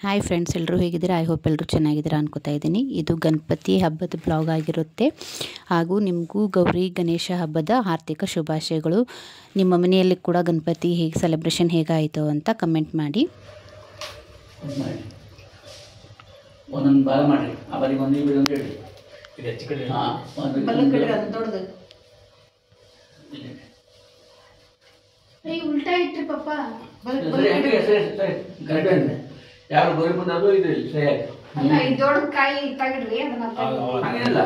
Hi friends, ಎಲ್ಲರೂ ಹೇಗಿದ್ದೀರಾ? I hope ಎಲ್ಲರೂ ಚೆನ್ನಾಗಿದ್ದೀರಾ ಅನ್ಕೋತಾ ಇದ್ದೀನಿ. ಇದು ಗಣಪತಿ ಹಬ್ಬದ ಬ್ಲಾಗ್ ಆಗಿರುತ್ತೆ. ಹಾಗೂ ನಿಮಗೂ ಗೌರಿ ಗಣೇಶ ಹಬ್ಬದ ಆರ್ಥಿಕ ಶುಭಾಶಯಗಳು. ನಿಮ್ಮ ಮನೆಯಲ್ಲಿ ಕೂಡ ಗಣಪತಿ ಹೇಗೆ ಸೆಲೆಬ್ರೇಷನ್ ಹೇಗಾಯಿತು ಅಂತ ಕಮೆಂಟ್ ಮಾಡಿ. ಒಂದೊಂದು ಬಾಲ ಮಾಡಿ ಆ ಬದಿಗೆ ಒಂದು ಈ ಒಂದು ಹೇಳಿ ಉಲ್ಟಾ ಇಟ್ರಿ ಪಪ್ಪ. ಯಾರು ಗೋರಿ ಬಂದದು ಇದು ದೊಡ್ಡ ಕಾಯಿ ತಗಡ್ರಿ ಹಾಗೇನಿಲ್ಲ.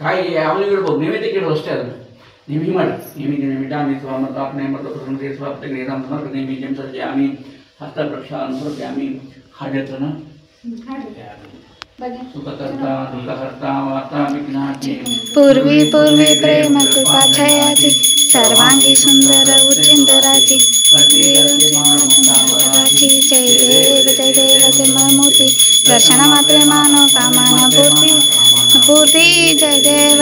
ಕಾಯಿ ಯಾವನಿಗೆ ಇಡ್ಬೋದು, ನೈವೇದ್ಯಕ್ಕೆ ಇಡೋದು ಅಷ್ಟೇ. ಅದನ್ನು ನೀವು ಹೀಗೆ ಮಾಡಿ ನಿಮಿಟಾಮಿ ಸ್ವಾಮತಾಪನೆ ಮತ್ತು ಸ್ವಾಪ್ತಿ ನೈವೇದ್ಯಂ ಸರ್ಜಾಮಿ ಹಸ್ತವೃಕ್ಷಾನ್ ಸಮರ್ಪಯಾಮಿ. ಹಾಡ್ಯತ್ರನ पूर्वी पूर्वी प्रेम कृपाछयाची सर्वांगी सुंदर उच्चिंदराची जय देव जन्ममूर्ति दर्शन मात्रे मानो कामना पूर्ति पूर्ति जय देव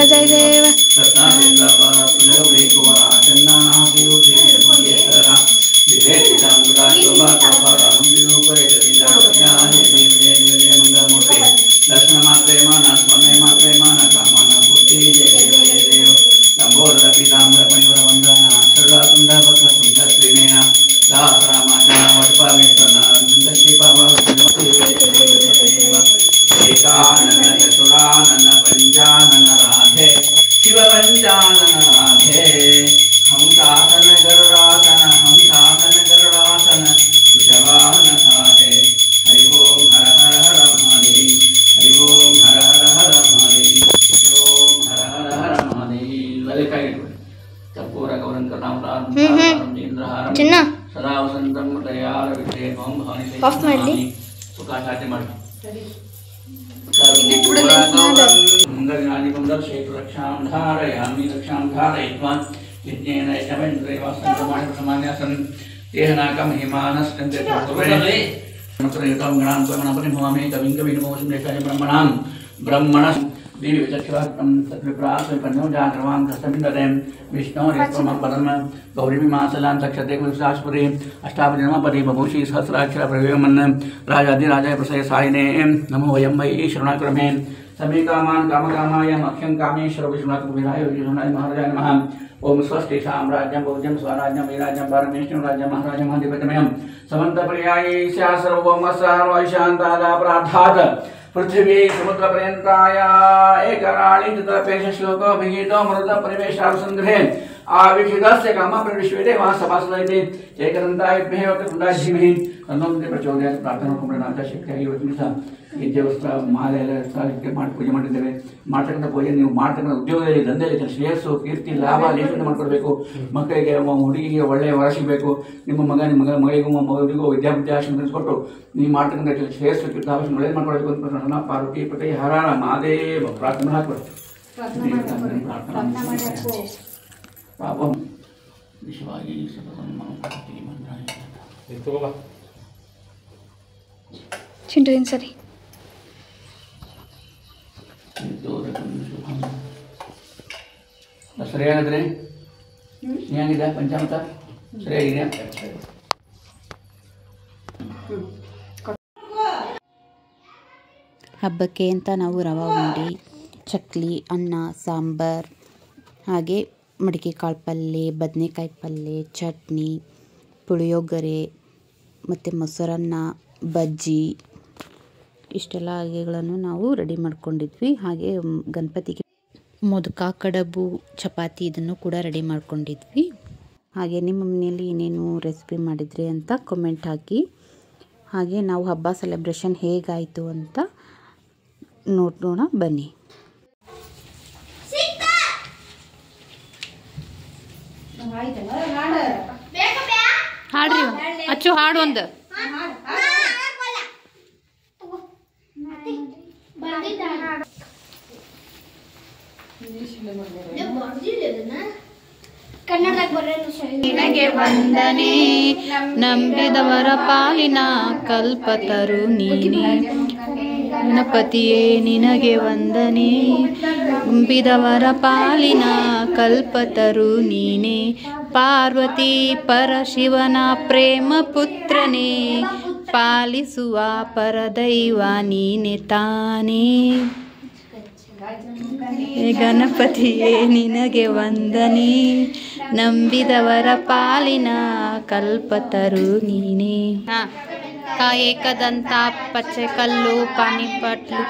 दर्शन मात्रे माना स्मरणे मात्रे माना कामना पूर्ति जय देव लंबोदर पीताम्बर मणिवर वंदना सर्वा सुंदर भक्त सुंदर श्रीनेना दासरामाशना वटपामेश्वरना नंदश्री पावा एकानन चतुरानन पंचानन राधे शिव पंचानन राधे हंसासन गरुडासन वृषभासन साधे हरि ओम हर हर हर महादेव हरि ओम हर हर हर महादेव हरि ओम हर हर हर महादेव. कर्पूर गौरं कथामृतां सदा वसंतं दयाल विद्येमं भवानी सुखाशांति ಮಾಡಿ मंगलज्ञानिकं दर्शयतु रक्षां धारयामि रक्षां धारयित्वा यज्ञेन यजमेन्द्रैवासन्तमानसमान्यासन् तेहनाकं हिमानस्कन्ते तत्त्ववेदे नमस्कृतं गणां त्वमनपरि भवामि कविं कविनमोऽस्मि लेखानि ब्रह्मणां ब्रह्मणः देवी विचक्षवाक्तं सत्विप्रासविपन्यो जागर्वां दस्तमिन्ददें विष्णोरेत्वमं पदं गौरीमासलां तक्षते कुलशाश्वरी अष्टापदिनमपदे बभूषि सहस्राक्षर प्रवेमन् राजाधिराजाय प्रसय सायिने नमो वयं वै शरणाक्रमे समे कामान् कामकामाय मह्यं कामेश्वर विश्वनाथ कुबेराय विष्णुनाय महाराजाय नमः. ओम स्वस्ति साम्राज्यं भोज्यं स्वराज्यं वैराज्यं पारमेष्ठिं राज्यं महाराजं अधिपतिमयं समन्तपर्याये स्यासर्वमस्सार्वैशान्तादा प्रार्थात् पृथिवी समुद्रपर्यन्ताय एकराळि तत्रपेश श्लोको विगीतो मरुत परिवेशावसंग्रहे आविषितस्य कामप्रविश्वेदेवाः सभासदैते एकदन्ताय विद्महे वक्रतुण्डाय धीमहि तन्नो प्रचोदयात्. प्रार्थना ಕುಂಬಳನಾಥ ಶಕ್ತಿಯಾಗಿ ಇವತ್ತಿನ ದಿವಸ ಈ ದೇವಸ್ಥಾನ ಮಾಲೆ ಎಲ್ಲ ಸ್ಥಳಕ್ಕೆ ಮಾಡಿ ಪೂಜೆ ಮಾಡಿದ್ದೇವೆ. ಮಾಡ್ತಕ್ಕಂಥ ಪೂಜೆ ನೀವು ಮಾಡ್ತಕ್ಕಂಥ ಉದ್ಯೋಗದಲ್ಲಿ ದಂಧೆಯಲ್ಲಿ ಶ್ರೇಯಸ್ಸು ಕೀರ್ತಿ ಲಾಭ ಲೇಖನ ಮಾಡ್ಕೊಳ್ಬೇಕು. ಮಕ್ಕಳಿಗೆ ಹುಡುಗಿಗೆ ಒಳ್ಳೆಯ ವರ ಸಿಗಬೇಕು. ನಿಮ್ಮ ಮಗಳಿಗೂ ಮಗುವಿಗೂ ವಿದ್ಯಾಭ್ಯಾಸ ತಿಳಿಸ್ಕೊಟ್ಟು ನೀವು ಮಾಡ್ತಕ್ಕಂಥ ಶ್ರೇಯಸ್ಸು ಕೀರ್ತಿ ಲಾಭ ಒಳ್ಳೆಯ ಮಾಡ್ಕೊಳ್ಬೇಕು ಅಂತ ಪ್ರಸನ್ನ ಪಾರ್ವತಿ ಪತಿ ಹರ ಮಹಾದೇವ ಪ್ರಾರ್ಥನೆ ಹಾಕ್ಬೇಕು. ಪಾಪಂ ವಿಶ್ವವಾಗಿ ಚಿಂಟು ಸರಿ ಸರಿಯಾಗಿದ್ರೆ ಹೇಗಿದೆ ಪಂಚಾಮೃತ ಸರಿಯಾಗಿದೆಯಾ? ಹಬ್ಬಕ್ಕೆ ಅಂತ ನಾವು ರವೆ ಉಂಡೆ, ಚಕ್ಲಿ, ಅನ್ನ, ಸಾಂಬಾರ್, ಹಾಗೆ ಮಡಿಕೆ ಕಾಳು ಪಲ್ಯ, ಬದನೆಕಾಯಿ ಪಲ್ಯ, ಚಟ್ನಿ, ಪುಳಿಯೋಗರೆ ಮತ್ತು ಮೊಸರನ್ನ, ಬಜ್ಜಿ ಇಷ್ಟೆಲ್ಲ ಅಡುಗೆಗಳನ್ನು ನಾವು ರೆಡಿ ಮಾಡ್ಕೊಂಡಿದ್ವಿ. ಹಾಗೆ ಗಣಪತಿಗೆ ಮೋದಕ, ಕಡುಬು, ಚಪಾತಿ ಇದನ್ನು ಕೂಡ ರೆಡಿ ಮಾಡ್ಕೊಂಡಿದ್ವಿ. ಹಾಗೆ ನಿಮ್ಮ ಮನೆಯಲ್ಲಿ ಏನೇನು ರೆಸಿಪಿ ಮಾಡಿದ್ರಿ ಅಂತ ಕಮೆಂಟ್ ಹಾಕಿ. ಹಾಗೆ ನಾವು ಹಬ್ಬ ಸೆಲೆಬ್ರೇಷನ್ ಹೇಗಾಯಿತು ಅಂತ ನೋಡೋಣ ಬನ್ನಿ. ಹಾಡ್ರಿ ಅಚ್ಚು ಹಾಡು ಒಂದು. ನಿನಗೆ ವಂದನೆ ನಂಬಿದವರ ಪಾಲಿನ ಕಲ್ಪತರು ನೀನೆ ಗಣಪತಿಯೇ ನಿನಗೆ ವಂದನೆ ನಂಬಿದವರ ಪಾಲಿನ ಕಲ್ಪತರು ನೀನೆ ಪಾರ್ವತಿ ಪರಶಿವನ ಪ್ರೇಮ ಪುತ್ರನೇ ಪಾಲಿಸುವ ಪರದೈವ ನೀನೆ ತಾನೇ. ಗಣಪತಿಯೇ ನಿನಗೆ ವಂದನೆ, ನಂಬಿದವರ ಪಾಲಿನ ಕಲ್ಪತರು ನೀನೇ. ಏಕದಂತ ಪಚ್ಚೆ ಕಲ್ಲು ಪಾನಿಪಟ್ಲು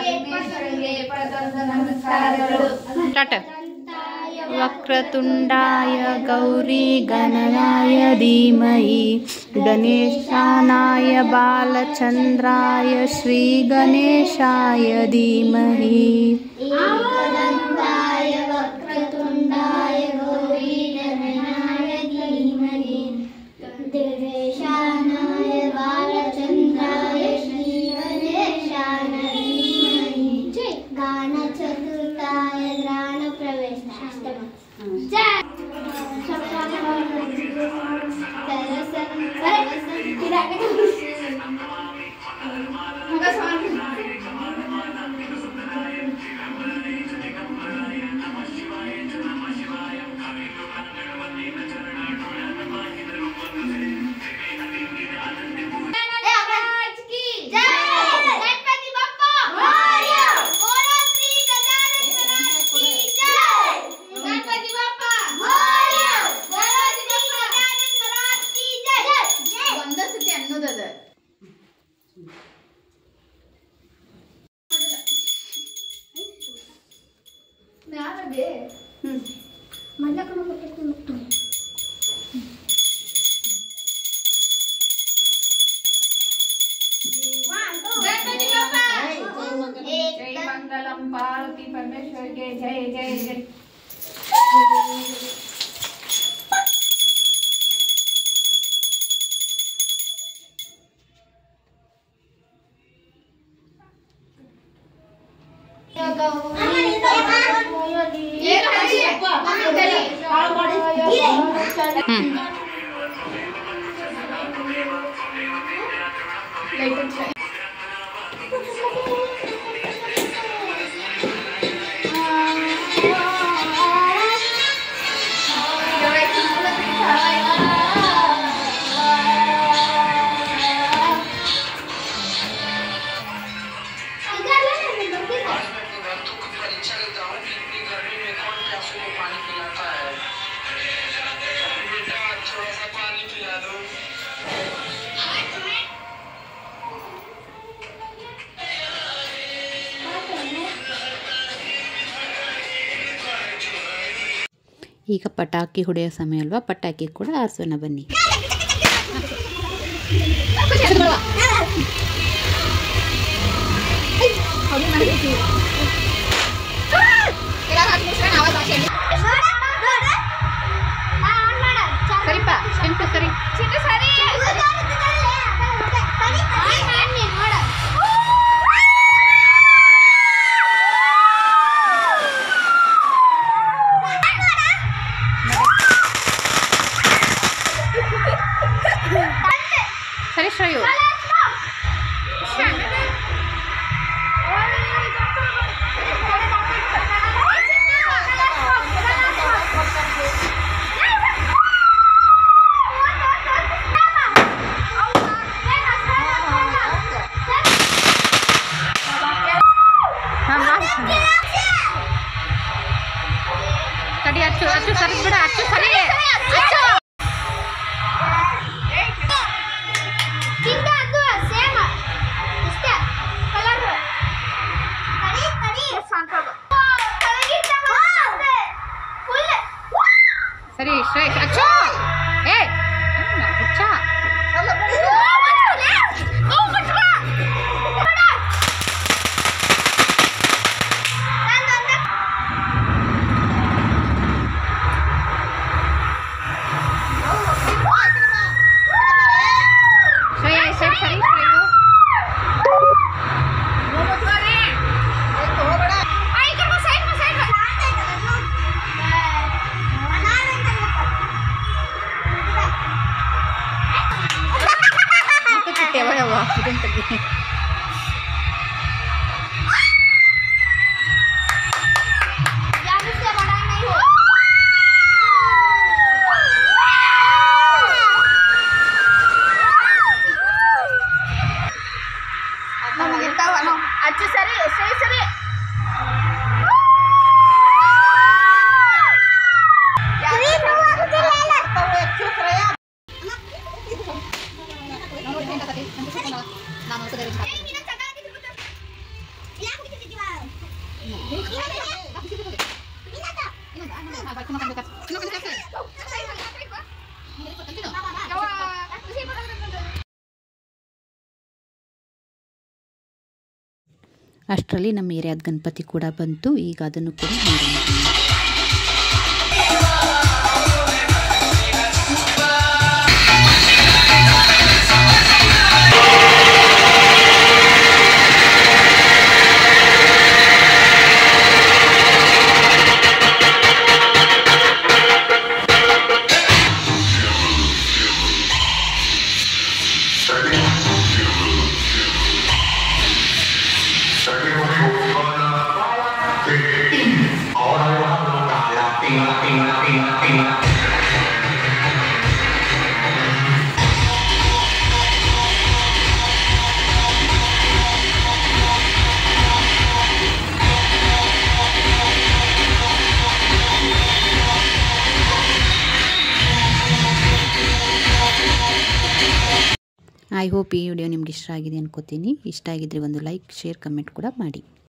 ಟಾಟ. ವಕ್ರತುಂಡಾಯ ಗೌರಿ ಗಣರಾಯ ಧೀಮಹಿ, ಗಣೇಶಾನಾಯ ಬಾಲಚಂದ್ರಾಯ ಶ್ರೀ ಗಣೇಶಾಯ ಧೀಮಹಿ. मंगलम पार्वती परमेश्वर के जय जय जय. ಈಗ ಪಟಾಕಿ ಹೊಡೆಯೋ ಸಮಯ ಅಲ್ವಾ, ಪಟಾಕಿ ಕೂಡ ಆರಿಸೋಣ ಬನ್ನಿ. ಸರಿಪಾ ಚಿಂಟು ಸರಿ. ಸರಿ ಶ್ರೇಯು. ಸರಿ ಅಚ್ಚು ಅಚ್ಚು ಸರಿ ಬಿಡ, ಅಚ್ಚು ಸರಿ ಅಚ್ಚು. ಸರಿ ಶ್ರೇಯ್ ಅಚ್ಚು. ಏ ಹುಚ್ಚ. ಅಚ್ಚು ಸರಿ ಸರಿ ಸರಿ ಅಷ್ಟರಲ್ಲಿ ನಮ್ಮ ಏರಿಯಾದ ಗಣಪತಿ ಕೂಡ ಬಂತು. ಈಗ ಅದನ್ನು ಕೂಡ ಮಾಡೋಣ. ಐ ಹೋಪ್ ಈ ವಿಡಿಯೋ ನಿಮ್ಗೆ ಇಷ್ಟ ಆಗಿದೆ ಅನ್ಕೋತೀನಿ. ಇಷ್ಟ ಆಗಿದ್ರೆ ಒಂದು ಲೈಕ್, ಶೇರ್, ಕಮೆಂಟ್ ಕೂಡ ಮಾಡಿ.